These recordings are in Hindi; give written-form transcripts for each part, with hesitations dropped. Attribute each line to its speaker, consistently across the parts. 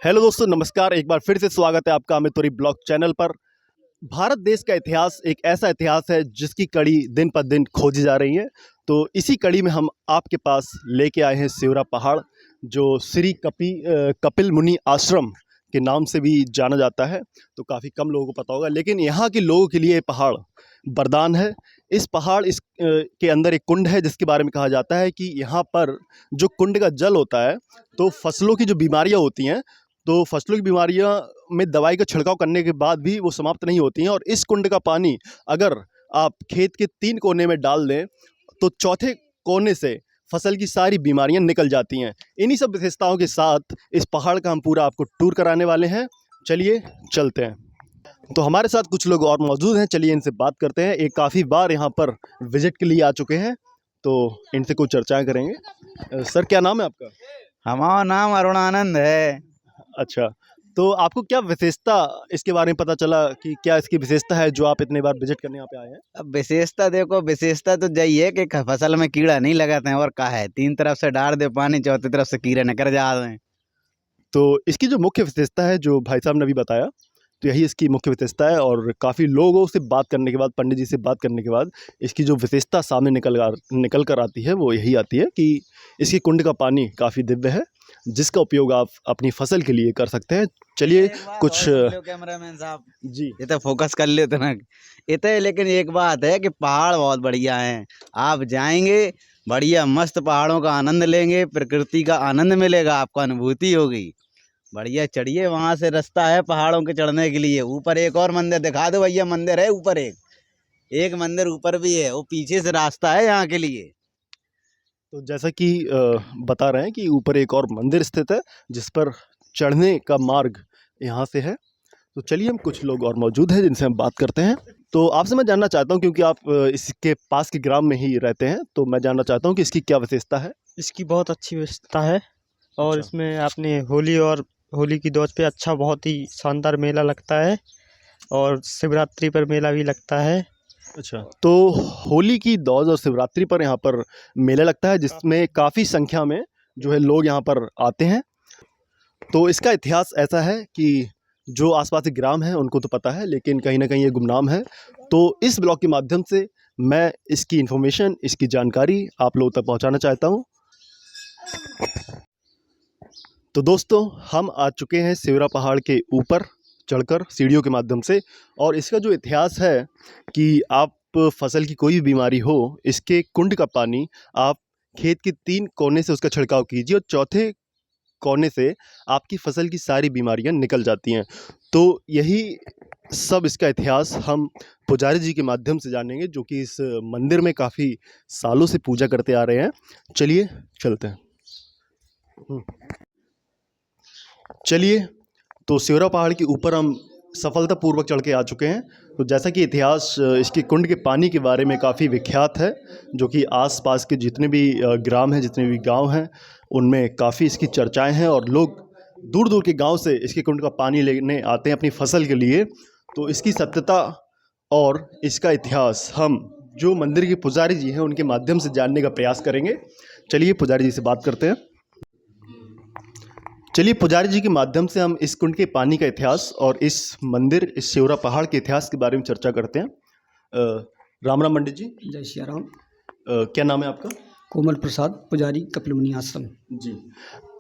Speaker 1: हेलो दोस्तों, नमस्कार। एक बार फिर से स्वागत है आपका अमित तुरी ब्लॉग चैनल पर। भारत देश का इतिहास एक ऐसा इतिहास है जिसकी कड़ी दिन पर दिन खोजी जा रही है। तो इसी कड़ी में हम आपके पास लेके आए हैं सेवरा पहाड़, जो श्री कपिल मुनि आश्रम के नाम से भी जाना जाता है। तो काफ़ी कम लोगों को पता होगा, लेकिन यहाँ के लोगों के लिए ये पहाड़ वरदान है। इस पहाड़ के अंदर एक कुंड है जिसके बारे में कहा जाता है कि यहाँ पर जो कुंड का जल होता है, तो फसलों की जो बीमारियाँ होती हैं, तो फसलों की बीमारियां में दवाई का छिड़काव करने के बाद भी वो समाप्त नहीं होती हैं। और इस कुंड का पानी अगर आप खेत के 3 कोने में डाल दें तो चौथे कोने से फसल की सारी बीमारियां निकल जाती हैं। इन्हीं सब विशेषताओं के साथ इस पहाड़ का हम पूरा आपको टूर कराने वाले हैं। चलिए चलते हैं। तो हमारे साथ कुछ लोग और मौजूद हैं, चलिए इनसे बात करते हैं। एक काफ़ी बार यहाँ पर विजिट के लिए आ चुके हैं, तो इनसे कुछ चर्चाएँ करेंगे। सर, क्या नाम है आपका?
Speaker 2: हमारा नाम अरुणानंद है।
Speaker 1: अच्छा, तो आपको क्या विशेषता इसके बारे में पता चला कि क्या इसकी विशेषता है जो आप इतने बार विजिट करने यहाँ पे आए हैं?
Speaker 2: अब विशेषता देखो, विशेषता तो यही है कि फसल में कीड़ा नहीं लगाते हैं। और क्या है, 3 तरफ से डाल दे पानी, चौथी तरफ से कीड़े निकल जाते हैं।
Speaker 1: तो इसकी जो मुख्य विशेषता है, जो भाई साहब ने अभी बताया, तो यही इसकी मुख्य विशेषता है। और काफ़ी लोगों से बात करने के बाद, पंडित जी से बात करने के बाद, इसकी जो विशेषता सामने निकल कर आती है वो यही आती है कि इसकी कुंड का पानी काफ़ी दिव्य है, जिसका उपयोग आप अपनी फसल के लिए कर सकते हैं। चलिए कुछ
Speaker 2: कैमरामैन साहब
Speaker 1: जी
Speaker 2: ये तो फोकस कर लेते ना इतने। लेकिन एक बात है कि पहाड़ बहुत बढ़िया हैं। आप जाएंगे, बढ़िया मस्त पहाड़ों का आनंद लेंगे, प्रकृति का आनंद मिलेगा, आपको अनुभूति होगी। बढ़िया चढ़िए, वहां से रास्ता है पहाड़ों के चढ़ने के लिए। ऊपर एक और मंदिर दिखा दो भैया, मंदिर है ऊपर, एक मंदिर ऊपर भी है, वो पीछे से रास्ता है यहाँ के लिए।
Speaker 1: तो जैसा कि बता रहे हैं कि ऊपर एक और मंदिर स्थित है जिस पर चढ़ने का मार्ग यहाँ से है। तो चलिए, हम कुछ लोग और मौजूद हैं जिनसे हम बात करते हैं। तो आपसे मैं जानना चाहता हूँ, क्योंकि आप इसके पास के ग्राम में ही रहते हैं, तो मैं जानना चाहता हूँ कि इसकी क्या विशेषता है?
Speaker 3: इसकी बहुत अच्छी व्यवस्था है। और
Speaker 1: अच्छा।
Speaker 3: इसमें आपने होली की दौज पे अच्छा बहुत ही शानदार मेला लगता है। और शिवरात्रि पर मेला भी लगता है।
Speaker 1: अच्छा, तो होली की दौज और शिवरात्रि पर यहाँ पर मेला लगता है जिसमें काफ़ी संख्या में जो है लोग यहाँ पर आते हैं। तो इसका इतिहास ऐसा है कि जो आसपास के ग्राम हैं उनको तो पता है, लेकिन कहीं ना कहीं ये गुमनाम है। तो इस ब्लॉग के माध्यम से मैं इसकी इन्फॉर्मेशन, इसकी जानकारी आप लोगों तक पहुंचाना चाहता हूं। तो दोस्तों, हम आ चुके हैं सेवरा पहाड़ के ऊपर चढ़कर सीढ़ियों के माध्यम से। और इसका जो इतिहास है कि आप फसल की कोई भी बीमारी हो, इसके कुंड का पानी आप खेत के 3 कोने से उसका छिड़काव कीजिए और चौथे कोने से आपकी फसल की सारी बीमारियां निकल जाती हैं। तो यही सब इसका इतिहास हम पुजारी जी के माध्यम से जानेंगे, जो कि इस मंदिर में काफ़ी सालों से पूजा करते आ रहे हैं। चलिए चलते हैं। चलिए, तो सेवरा पहाड़ के ऊपर हम सफलतापूर्वक चढ़ के आ चुके हैं। तो जैसा कि इतिहास इसके कुंड के पानी के बारे में काफ़ी विख्यात है, जो कि आसपास के जितने भी ग्राम हैं, जितने भी गांव हैं, उनमें काफ़ी इसकी चर्चाएं हैं। और लोग दूर दूर के गांव से इसके कुंड का पानी लेने आते हैं अपनी फसल के लिए। तो इसकी सत्यता और इसका इतिहास हम जो मंदिर के पुजारी जी हैं उनके माध्यम से जानने का प्रयास करेंगे। चलिए पुजारी जी से बात करते हैं। चलिए, पुजारी जी के माध्यम से हम इस कुंड के पानी का इतिहास और इस मंदिर, इस सेवरा पहाड़ के इतिहास के बारे में चर्चा करते हैं। राम राम पंडित जी।
Speaker 4: जय श्री राम।
Speaker 1: क्या नाम है आपका?
Speaker 4: कोमल प्रसाद, पुजारी कपिल मुनि आश्रम।
Speaker 1: जी।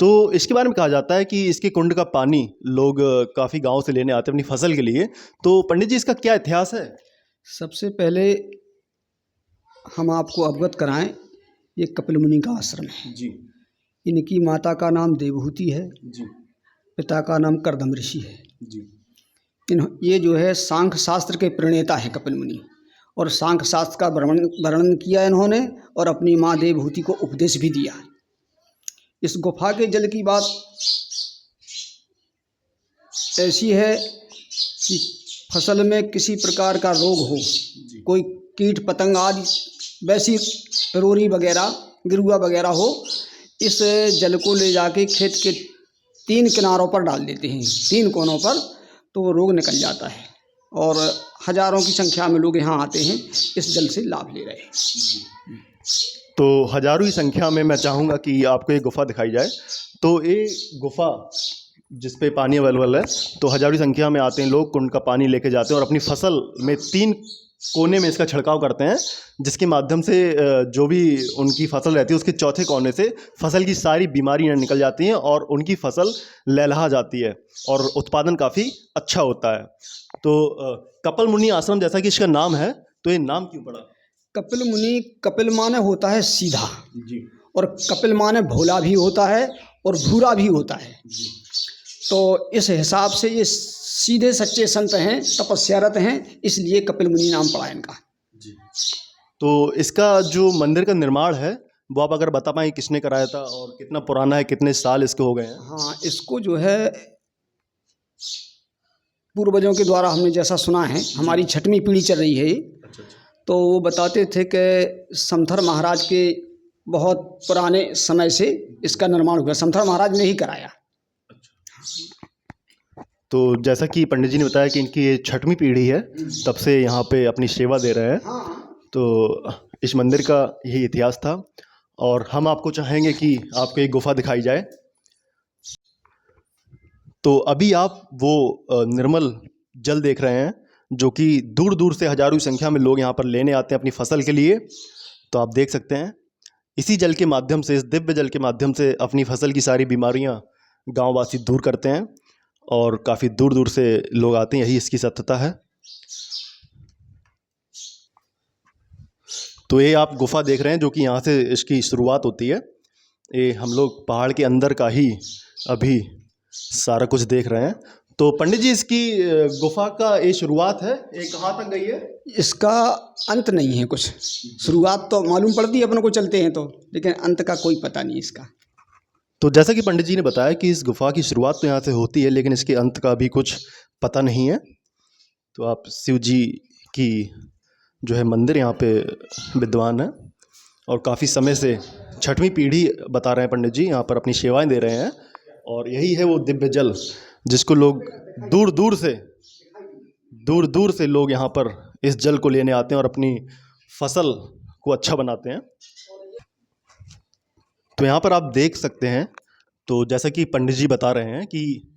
Speaker 1: तो इसके बारे में कहा जाता है कि इसके कुंड का पानी लोग काफ़ी गांव से लेने आते हैं अपनी फसल के लिए। तो पंडित जी, इसका क्या इतिहास है?
Speaker 4: सबसे पहले हम आपको अवगत कराएं, ये कपिल मुनि का आश्रम है।
Speaker 1: जी
Speaker 4: इनकी माता का नाम देवहूति है,
Speaker 1: जी
Speaker 4: पिता का नाम करदम ऋषि है।
Speaker 1: जी।
Speaker 4: ये जो है सांख्य शास्त्र के प्रणेता हैं कपिल मुनि। और सांख्य शास्त्र का वर्णन किया इन्होंने और अपनी माँ देवहूति को उपदेश भी दिया। इस गुफा के जल की बात ऐसी है कि फसल में किसी प्रकार का रोग हो, कोई कीट पतंग आदि वैसी रोरी वगैरह, गिरुआ वगैरह हो, इस जल को ले जाके खेत के 3 किनारों पर डाल देते हैं, 3 कोनों पर, तो वो रोग निकल जाता है। और हजारों की संख्या में लोग यहाँ आते हैं, इस जल से लाभ ले रहे हैं।
Speaker 1: तो हजारों की संख्या में मैं चाहूँगा कि आपको एक गुफा दिखाई जाए। तो ये गुफा जिस पे पानी अवेलेबल है, तो हज़ारों की संख्या में आते हैं लोग, कुंड का पानी लेके जाते हैं और अपनी फसल में 3 कोने में इसका छिड़काव करते हैं, जिसके माध्यम से जो भी उनकी फसल रहती है उसके चौथे कोने से फसल की सारी बीमारियां निकल जाती हैं और उनकी फसल लहलहा जाती है और उत्पादन काफ़ी अच्छा होता है। तो कपिल मुनि आश्रम, जैसा कि इसका नाम है, तो ये नाम क्यों पड़ा?
Speaker 4: कपिल मुनि, कपिल माने होता है सीधा,
Speaker 1: जी
Speaker 4: और कपिल माने भोला भी होता है और भूरा भी होता है। तो इस हिसाब से ये सीधे सच्चे संत हैं, तपस्यारत हैं, इसलिए कपिल मुनि नाम पड़ा इनका।
Speaker 1: जी। तो इसका जो मंदिर का निर्माण है वो आप अगर बता पाएँ किसने कराया था और कितना पुराना है, कितने साल इसके हो गए हैं?
Speaker 4: हाँ, इसको जो है पूर्वजों के द्वारा हमने जैसा सुना है, हमारी 6वीं पीढ़ी चल रही है ये,
Speaker 1: अच्छा अच्छा।
Speaker 4: तो वो बताते थे कि समथर महाराज के बहुत पुराने समय से इसका निर्माण हुआ, समथर महाराज ने ही कराया।
Speaker 1: तो जैसा कि पंडित जी ने बताया कि इनकी ये 6वीं पीढ़ी है, तब से यहाँ पे अपनी सेवा दे रहे हैं। तो इस मंदिर का यही इतिहास था और हम आपको चाहेंगे कि आपको एक गुफा दिखाई जाए। तो अभी आप वो निर्मल जल देख रहे हैं, जो कि दूर दूर से हज़ारों की संख्या में लोग यहाँ पर लेने आते हैं अपनी फसल के लिए। तो आप देख सकते हैं, इसी जल के माध्यम से, इस दिव्य जल के माध्यम से अपनी फसल की सारी बीमारियाँ गाँववासी दूर करते हैं और काफ़ी दूर दूर से लोग आते हैं, यही इसकी सत्यता है। तो ये आप गुफा देख रहे हैं, जो कि यहाँ से इसकी शुरुआत होती है। ये हम लोग पहाड़ के अंदर का ही अभी सारा कुछ देख रहे हैं। तो पंडित जी, इसकी गुफा का ये शुरुआत है, ये कहाँ तक गई है?
Speaker 4: इसका अंत नहीं है कुछ, शुरुआत तो मालूम पड़ती है अपन को चलते हैं तो, लेकिन अंत का कोई पता नहीं इसका।
Speaker 1: तो जैसा कि पंडित जी ने बताया कि इस गुफा की शुरुआत तो यहाँ से होती है, लेकिन इसके अंत का भी कुछ पता नहीं है। तो आप शिव जी की जो है मंदिर यहाँ पे विद्वान है और काफ़ी समय से 6वीं पीढ़ी बता रहे हैं पंडित जी, यहाँ पर अपनी सेवाएं दे रहे हैं। और यही है वो दिव्य जल, जिसको लोग दूर दूर से लोग यहाँ पर इस जल को लेने आते हैं और अपनी फसल को अच्छा बनाते हैं। तो यहाँ पर आप देख सकते हैं, तो जैसा कि पंडित जी बता रहे हैं कि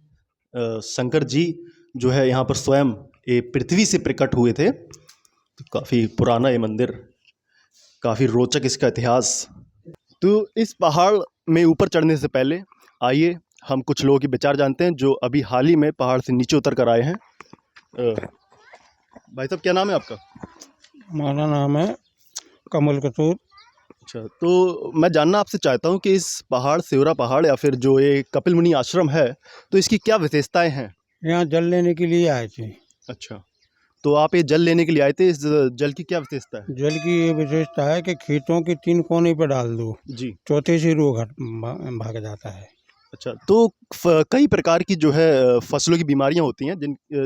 Speaker 1: शंकर जी जो है यहाँ पर स्वयं ये पृथ्वी से प्रकट हुए थे। तो काफ़ी पुराना ये मंदिर, काफ़ी रोचक इसका इतिहास। तो इस पहाड़ में ऊपर चढ़ने से पहले आइए हम कुछ लोगों के विचार जानते हैं, जो अभी हाल ही में पहाड़ से नीचे उतर कर आए हैं। भाई साहब, क्या नाम है आपका?
Speaker 5: हमारा नाम है कमल कसूर।
Speaker 1: अच्छा, तो मैं जानना आपसे चाहता हूँ कि इस पहाड़, सेवरा पहाड़ या फिर जो ये कपिल मुनि आश्रम है, तो इसकी क्या विशेषताएं हैं?
Speaker 5: यहाँ जल लेने के लिए आए थे।
Speaker 1: अच्छा, तो आप ये जल लेने के लिए आए थे, इस जल की क्या विशेषता है?
Speaker 5: जल की ये विशेषता है कि खेतों के 3 कोने पर डाल दो,
Speaker 1: जी।
Speaker 5: चौथे से रोग भाग जाता है।
Speaker 1: अच्छा, तो कई प्रकार की जो है फसलों की बीमारियां होती हैं,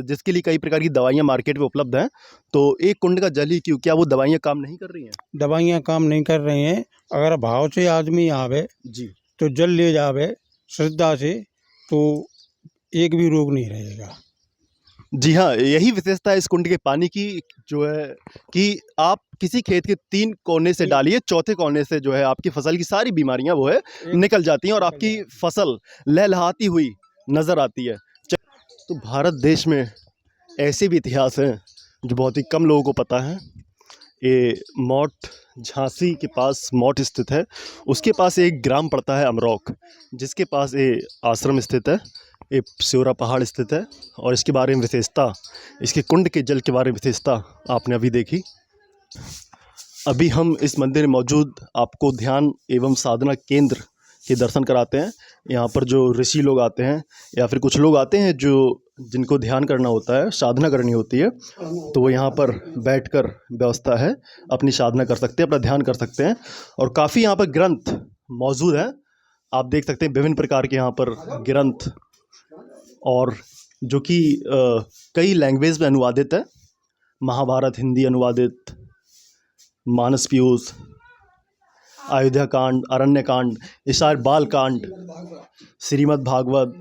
Speaker 1: जिसके लिए कई प्रकार की दवाइयां मार्केट में उपलब्ध हैं। तो एक कुंड का जल ही क्यों, क्या वो दवाइयां काम नहीं कर रही हैं?
Speaker 5: दवाइयाँ काम नहीं कर रही हैं। अगर भाव से आदमी आवे
Speaker 1: जी।
Speaker 5: तो जल ले जावे श्रद्धा से, तो एक भी रोग नहीं रहेगा।
Speaker 1: जी हाँ, यही विशेषता है इस कुंड के पानी की, जो है कि आप किसी खेत के 3 कोने से डालिए, चौथे कोने से जो है आपकी फसल की सारी बीमारियां वो है निकल जाती हैं और आपकी फसल लहलहाती हुई नज़र आती है। तो भारत देश में ऐसे भी इतिहास हैं जो बहुत ही कम लोगों को पता है। ये मौट, झांसी के पास मौट स्थित है, उसके पास एक ग्राम पड़ता है अमरोक, जिसके पास ये आश्रम स्थित है, ये सेवरा पहाड़ स्थित है। और इसके बारे में विशेषता, इसके कुंड के जल के बारे में विशेषता आपने अभी देखी। अभी हम इस मंदिर में मौजूद आपको ध्यान एवं साधना केंद्र के दर्शन कराते हैं। यहाँ पर जो ऋषि लोग आते हैं या फिर कुछ लोग आते हैं जो जिनको ध्यान करना होता है, साधना करनी होती है, तो वो यहाँ पर बैठकर व्यवस्था है, अपनी साधना कर सकते हैं, अपना ध्यान कर सकते हैं। और काफ़ी यहाँ पर ग्रंथ मौजूद हैं, आप देख सकते हैं विभिन्न प्रकार के यहाँ पर ग्रंथ, और जो कि कई लैंग्वेज में अनुवादित है। महाभारत हिंदी अनुवादित, मानस पीयूष, अयोध्या कांड, अरण्य कांड, ये सारे बाल कांड, श्रीमद् भागवत,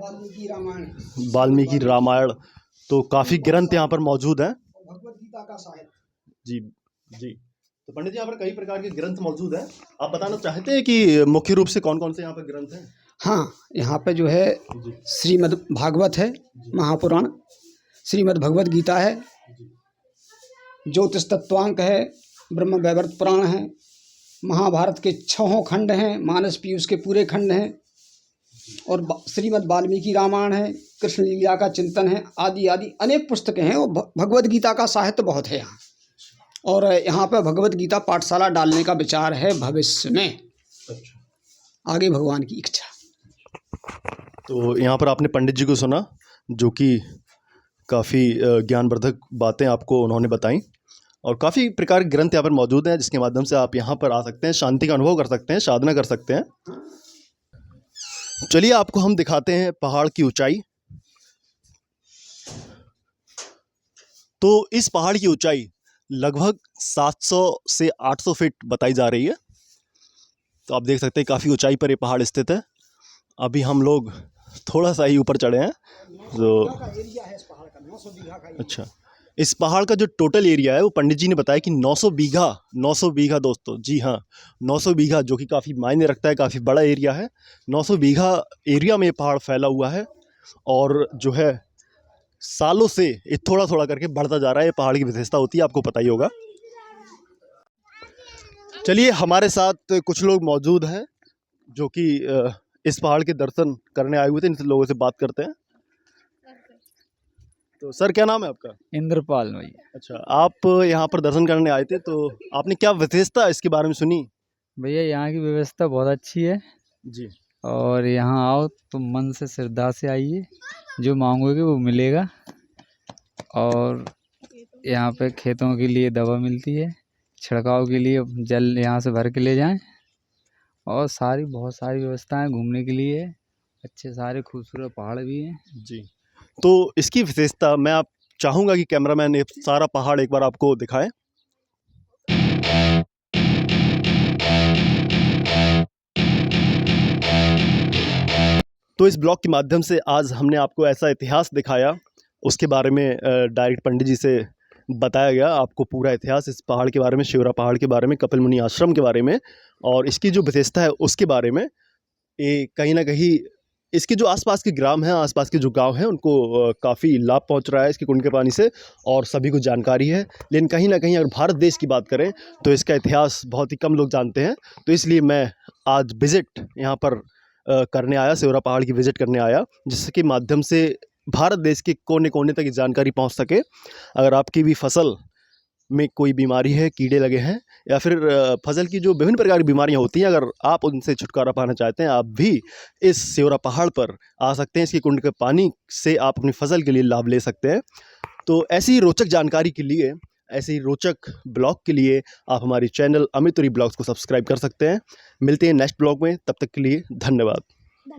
Speaker 1: वाल्मीकि रामायण, तो काफ़ी ग्रंथ यहाँ पर मौजूद हैं।
Speaker 4: भगवद गीता का साहित्य।
Speaker 1: जी जी। तो पंडित जी, यहाँ पर कई प्रकार के ग्रंथ मौजूद हैं। आप बताना चाहते हैं कि मुख्य रूप से कौन कौन से यहाँ पर ग्रंथ हैं?
Speaker 4: हाँ, यहाँ पे जो है श्रीमद् भागवत है, महापुराण, श्रीमद् भगवत गीता है, ज्योतिष तत्वांक है, ब्रह्म वैवर्त पुराण है, महाभारत के 6 खंड हैं, मानस पीयूष के पूरे खंड हैं, और श्रीमद् वाल्मीकि रामायण है, कृष्ण लीला का चिंतन है, आदि आदि अनेक पुस्तकें हैं। और भगवत गीता का साहित्य बहुत है यहाँ। और यहाँ पे भगवत गीता पाठशाला डालने का विचार है भविष्य में, आगे भगवान की इच्छा।
Speaker 1: तो यहाँ पर आपने पंडित जी को सुना, जो कि काफ़ी ज्ञानवर्धक बातें आपको उन्होंने बताई, और काफ़ी प्रकार के ग्रंथ यहाँ पर मौजूद हैं, जिसके माध्यम से आप यहाँ पर आ सकते हैं, शांति का अनुभव कर सकते हैं, साधना कर सकते हैं। चलिए आपको हम दिखाते हैं पहाड़ की ऊंचाई। तो इस पहाड़ की ऊंचाई लगभग 700 से 800 फीट बताई जा रही है। तो आप देख सकते हैं काफ़ी ऊंचाई पर ये पहाड़ स्थित है। अभी हम लोग थोड़ा सा ही ऊपर चढ़े हैं। तो अच्छा, इस पहाड़ का जो टोटल एरिया है वो पंडित जी ने बताया कि 900 बीघा दोस्तों, जी हाँ 900 बीघा, जो कि काफ़ी मायने रखता है, काफ़ी बड़ा एरिया है। 900 बीघा एरिया में ये पहाड़ फैला हुआ है, और जो है सालों से ये थोड़ा थोड़ा करके बढ़ता जा रहा है। ये पहाड़ की विशेषता होती है, आपको पता ही होगा। चलिए, हमारे साथ कुछ लोग मौजूद हैं जो कि इस पहाड़ के दर्शन करने आए हुए थे। इन लोगों से बात करते हैं। तो सर, क्या नाम है आपका?
Speaker 6: इंद्रपाल भैया।
Speaker 1: अच्छा, आप यहाँ पर दर्शन करने आए थे, तो आपने क्या विशेषता इसके बारे में सुनी?
Speaker 6: भैया यहाँ की व्यवस्था बहुत अच्छी है
Speaker 1: जी।
Speaker 6: और यहाँ आओ तो मन से श्रद्धा से आइए, जो मांगोगे वो मिलेगा। और यहाँ पे खेतों के लिए दवा मिलती है, छिड़काव के लिए जल यहाँ से भर के ले जाएं, और बहुत सारी व्यवस्थाएं घूमने के लिए, अच्छे सारे खूबसूरत पहाड़ भी हैं।
Speaker 1: जी, तो इसकी विशेषता मैं आप चाहूँगा कि कैमरामैन ये सारा पहाड़ एक बार आपको दिखाए। तो इस ब्लॉग के माध्यम से आज हमने आपको ऐसा इतिहास दिखाया, उसके बारे में डायरेक्ट पंडित जी से बताया गया आपको पूरा इतिहास इस पहाड़ के बारे में, शिवरा पहाड़ के बारे में, कपिल मुनि आश्रम के बारे में, और इसकी जो विशेषता है उसके बारे में। ये कहीं ना कहीं इसके जो आसपास के ग्राम हैं, आसपास के जो गांव हैं, उनको काफ़ी लाभ पहुंच रहा है इसके कुंड के पानी से, और सभी को जानकारी है। लेकिन कहीं ना कहीं अगर भारत देश की बात करें तो इसका इतिहास बहुत ही कम लोग जानते हैं। तो इसलिए मैं आज विज़िट यहाँ पर करने आया, शिवरा पहाड़ की विज़िट करने आया, जिसके माध्यम से भारत देश के कोने कोने तक ये जानकारी पहुँच सके। अगर आपकी भी फसल में कोई बीमारी है, कीड़े लगे हैं, या फिर फसल की जो विभिन्न प्रकार की बीमारियां होती हैं, अगर आप उनसे छुटकारा पाना चाहते हैं, आप भी इस शिवरा पहाड़ पर आ सकते हैं। इसके कुंड के पानी से आप अपनी फसल के लिए लाभ ले सकते हैं। तो ऐसी रोचक जानकारी के लिए, ऐसी रोचक ब्लॉग के लिए आप हमारी चैनल अमित तुरी ब्लॉग्स को सब्सक्राइब कर सकते हैं। मिलते हैं नेक्स्ट ब्लॉग में, तब तक के लिए धन्यवाद।